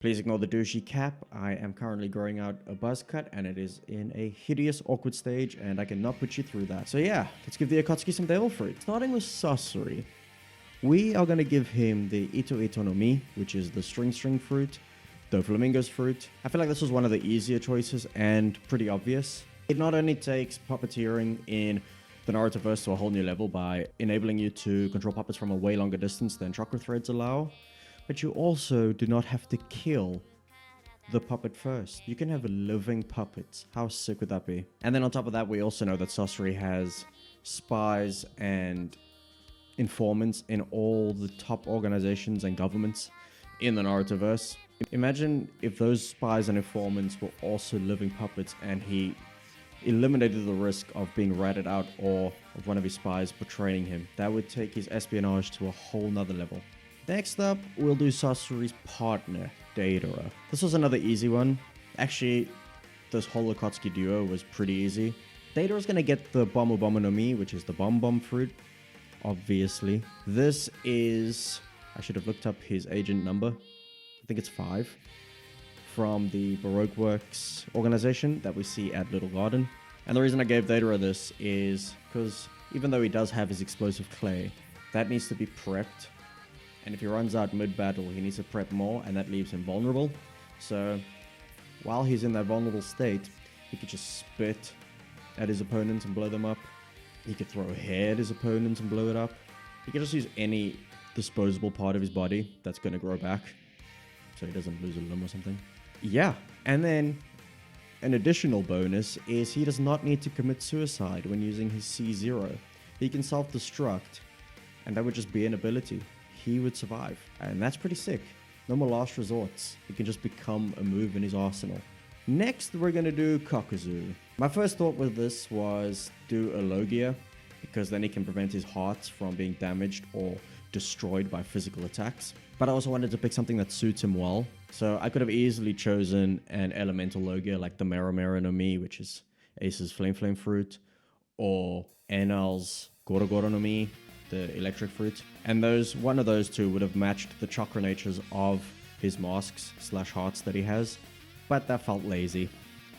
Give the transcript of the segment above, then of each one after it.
Please ignore the douchey cap. I am currently growing out a buzz cut and it is in a hideous, awkward stage and I cannot put you through that. So yeah, let's give the AKATSUKI some devil fruit. Starting with Sasori, we are going to give him the Ito Ito no Mi, which is the string fruit, the flamingo's fruit. I feel like this was one of the easier choices and pretty obvious. It not only takes puppeteering in the Narutoverse to a whole new level by enabling you to control puppets from a way longer distance than chakra threads allow, but you also do not have to kill the puppet first. You can have living puppets. How sick would that be? And then on top of that, we also know that Sasori has spies and informants in all the top organizations and governments in the Narutoverse. Imagine if those spies and informants were also living puppets and he eliminated the risk of being ratted out or of one of his spies betraying him. That would take his espionage to a whole nother level. Next up, we'll do Sasori's partner, Deidara. This was another easy one. Actually, this whole AKATSUKI duo was pretty easy. Deidara's gonna get the Bomu no Mi, which is the bomb fruit, obviously. This is... I should have looked up his agent number. I think it's 5. From the Baroque Works organization that we see at Little Garden. And the reason I gave Deidara this is because even though he does have his explosive clay, that needs to be prepped. And if he runs out mid-battle, he needs to prep more, and that leaves him vulnerable. So, while he's in that vulnerable state, he could just spit at his opponents and blow them up. He could throw hair at his opponents and blow it up. He could just use any disposable part of his body that's going to grow back, so he doesn't lose a limb or something. Yeah, and then an additional bonus is he does not need to commit suicide when using his C0. He can self-destruct, and that would just be an ability. He would survive, and that's pretty sick. No more last resorts. It can just become a move in his arsenal. Next, we're gonna do Kakuzu. My first thought with this was do a Logia, because then he can prevent his hearts from being damaged or destroyed by physical attacks. But I also wanted to pick something that suits him well. So I could have easily chosen an elemental Logia like the Mera no Mi, which is Ace's Flame fruit, or Enel's Goro no Mi, the electric fruit. And one of those two would have matched the chakra natures of his masks / hearts that he has. But that felt lazy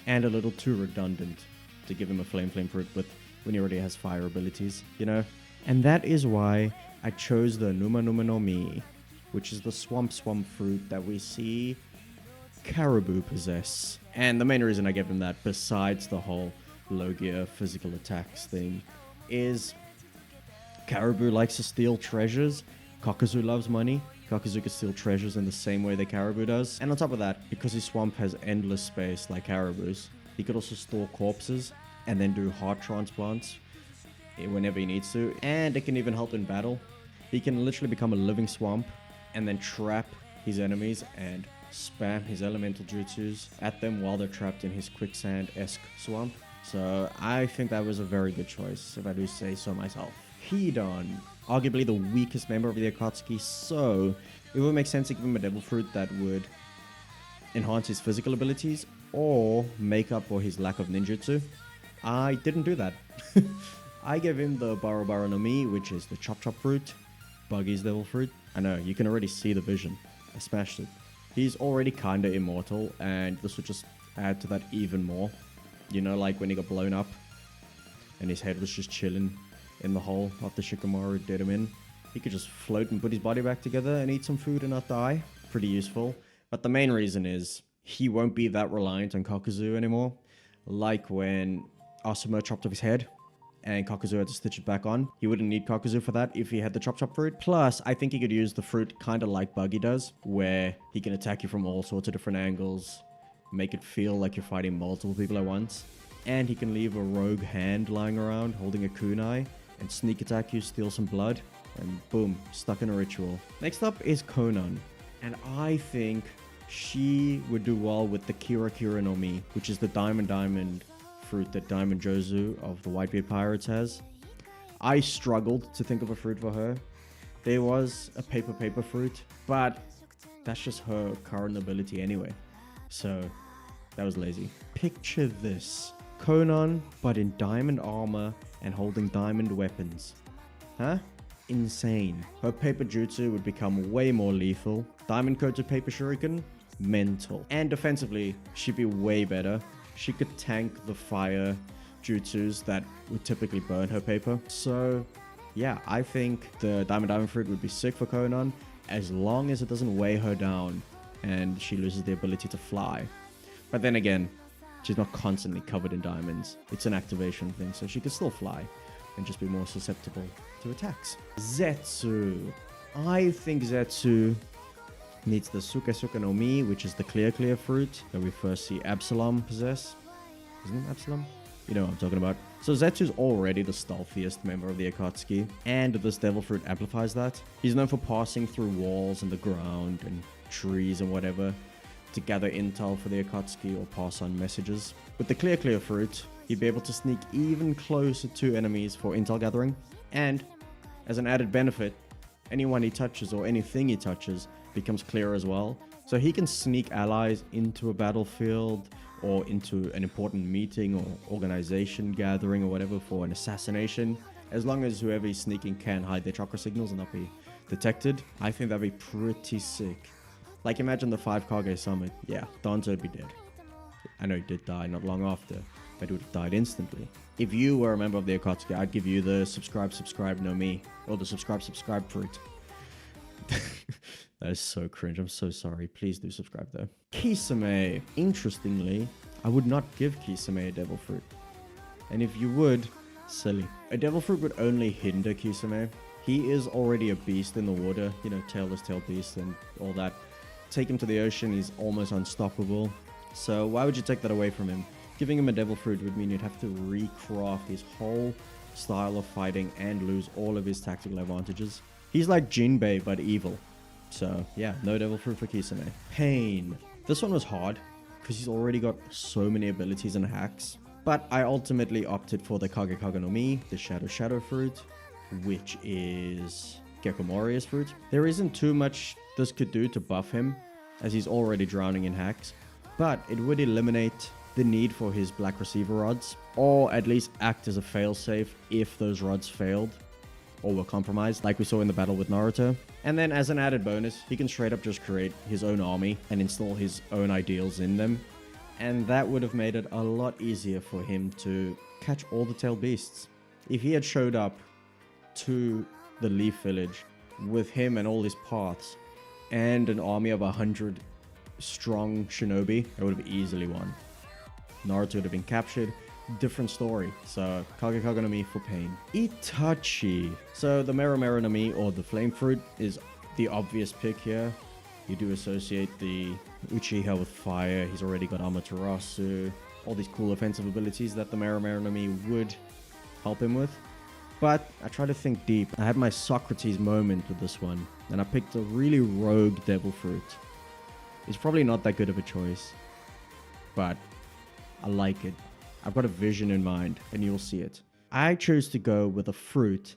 and a little too redundant to give him a flame fruit when he already has fire abilities, you know? And that is why I chose the Numa no Mi, which is the swamp fruit that we see Caribou possess. And the main reason I gave him that, besides the whole Logia physical attacks thing, is Caribou likes to steal treasures. Kakuzu loves money. Kakuzu can steal treasures in the same way that Caribou does. And on top of that, because his swamp has endless space like Caribou's, he could also store corpses and then do heart transplants whenever he needs to. And it can even help in battle. He can literally become a living swamp and then trap his enemies and spam his elemental jutsus at them while they're trapped in his quicksand-esque swamp. So I think that was a very good choice, if I do say so myself. Hidan, arguably the weakest member of the AKATSUKI, so it would make sense to give him a devil fruit that would enhance his physical abilities or make up for his lack of ninjutsu. I didn't do that. I gave him the Baro no Mi, which is the chop fruit, Buggy's devil fruit. I know, you can already see the vision. I smashed it. He's already kinda immortal, and this would just add to that even more. You know, like when he got blown up and his head was just chilling in the hole after Shikamaru did him in. He could just float and put his body back together and eat some food and not die. Pretty useful. But the main reason is he won't be that reliant on Kakuzu anymore. Like when Asuma chopped off his head and Kakuzu had to stitch it back on. He wouldn't need Kakuzu for that if he had the chop fruit. Plus, I think he could use the fruit kind of like Buggy does, where he can attack you from all sorts of different angles, make it feel like you're fighting multiple people at once. And he can leave a rogue hand lying around holding a kunai and sneak attack you, steal some blood, and boom, stuck in a ritual. Next up is Konan, and I think she would do well with the Kira no Mi, which is the diamond fruit that Diamond Jozu of the Whitebeard Pirates has. I struggled to think of a fruit for her. There was a paper fruit, but that's just her current ability anyway. So that was lazy. Picture this. Konan, but in diamond armor and holding diamond weapons. Huh? Insane. Her paper jutsu would become way more lethal. Diamond coated paper shuriken mental. And defensively, she'd be way better. She could tank the fire jutsus that would typically burn her paper. So yeah, I think the Diamond Fruit would be sick for Konan as long as it doesn't weigh her down and she loses the ability to fly. But then again, she's not constantly covered in diamonds. It's an activation thing, so she could still fly and just be more susceptible to attacks. Zetsu. I think Zetsu needs the Suke no Mi, which is the clear fruit that we first see Absalom possess. Isn't it Absalom? You know what I'm talking about. So Zetsu's already the stealthiest member of the Akatsuki, and this devil fruit amplifies that. He's known for passing through walls and the ground and trees and whatever to gather intel for the Akatsuki or pass on messages. With the clear fruit, he'd be able to sneak even closer to enemies for intel gathering, and as an added benefit, anyone he touches or anything he touches becomes clear as well. So he can sneak allies into a battlefield or into an important meeting or organization gathering or whatever for an assassination. As long as whoever he's sneaking can hide their chakra signals and not be detected, I think that'd be pretty sick. Like imagine the 5 Kage summit. Yeah, Danzo would be dead. I know he did die not long after, but he would have died instantly. If you were a member of the Akatsuki, I'd give you the subscribe no Mi, or the subscribe fruit. That is so cringe. I'm so sorry. Please do subscribe though. Kisame. Interestingly, I would not give Kisame a devil fruit. And if you would, silly. A devil fruit would only hinder Kisame. He is already a beast in the water, you know, tailless tail beast and all that. Take him to the ocean, he's almost unstoppable. So why would you take that away from him? Giving him a devil fruit would mean you'd have to recraft his whole style of fighting and lose all of his tactical advantages. He's like Jinbei, but evil. So yeah, no devil fruit for Kisame. Pain. This one was hard because he's already got so many abilities and hacks. But I ultimately opted for the Kage no Mi, the Shadow fruit, which is Gecko Moria's fruit. There isn't too much this could do to buff him, as he's already drowning in hacks. But it would eliminate the need for his black receiver rods, or at least act as a failsafe if those rods failed or were compromised, like we saw in the battle with Naruto. And then as an added bonus, he can straight up just create his own army and install his own ideals in them. And that would have made it a lot easier for him to catch all the tail beasts. If he had showed up to the Leaf Village with him and all his paths and an army of 100 strong shinobi, it would have easily won. Naruto would have been captured. Different story. So Kage no Mi for pain. Itachi. So the Mero no Mi, or the flame fruit, is the obvious pick here. You do associate the Uchiha with fire. He's already got Amaterasu, all these cool offensive abilities that the Mero no Mi would help him with. But I try to think deep. I had my Socrates moment with this one, and I picked a really rogue devil fruit. It's probably not that good of a choice, but I like it. I've got a vision in mind, and you'll see it. I chose to go with a fruit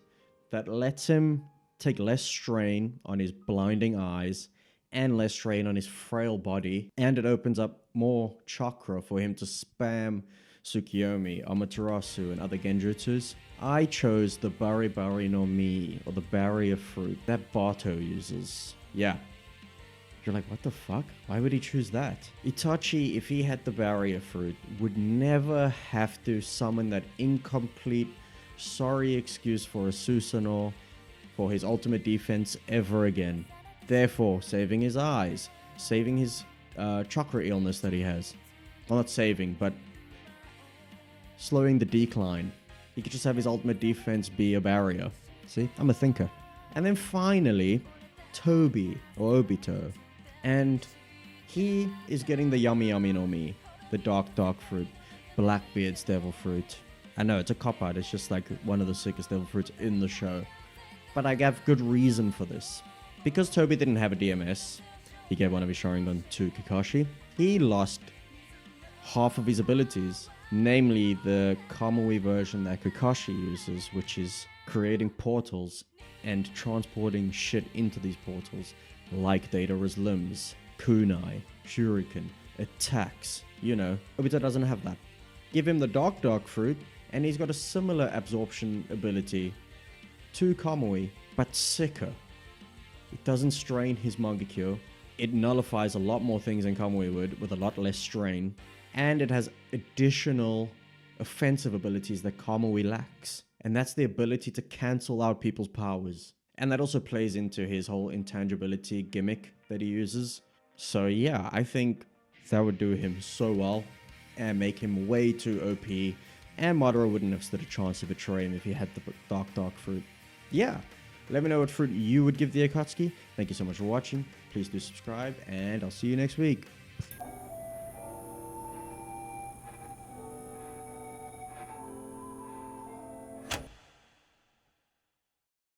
that lets him take less strain on his blinding eyes and less strain on his frail body, and it opens up more chakra for him to spam Tsukiyomi, Amaterasu, and other genjutsus. I chose the Bari no Mi, or the barrier fruit, that Bato uses. Yeah. You're like, what the fuck? Why would he choose that? Itachi, if he had the barrier fruit, would never have to summon that incomplete, sorry excuse for a Susanoo for his ultimate defense ever again. Therefore, saving his eyes, saving his chakra illness that he has. Well, not saving, but slowing the decline. He could just have his ultimate defense be a barrier. See? I'm a thinker. And then finally, Tobi, or Obito. And he is getting the Yummy no Mi, the dark fruit, Blackbeard's devil fruit. I know, it's a cop-out, it's just like one of the sickest devil fruits in the show. But I have good reason for this. Because Tobi didn't have a DMS, he gave one of his Sharingan to Kakashi, he lost half of his abilities. Namely, the Kamui version that Kakashi uses, which is creating portals and transporting shit into these portals. Like Deidara's limbs, kunai, shuriken, attacks. You know, Obito doesn't have that. Give him the dark fruit, and he's got a similar absorption ability to Kamui, but sicker. It doesn't strain his Mangekyo, It nullifies a lot more things than Kamui would, with a lot less strain. And it has additional offensive abilities that Kamui lacks. And that's the ability to cancel out people's powers. And that also plays into his whole intangibility gimmick that he uses. So yeah, I think that would do him so well and make him way too OP. And Madara wouldn't have stood a chance to betray him if he had the Dark Fruit. Yeah, let me know what fruit you would give the Akatsuki. Thank you so much for watching. Please do subscribe, and I'll see you next week.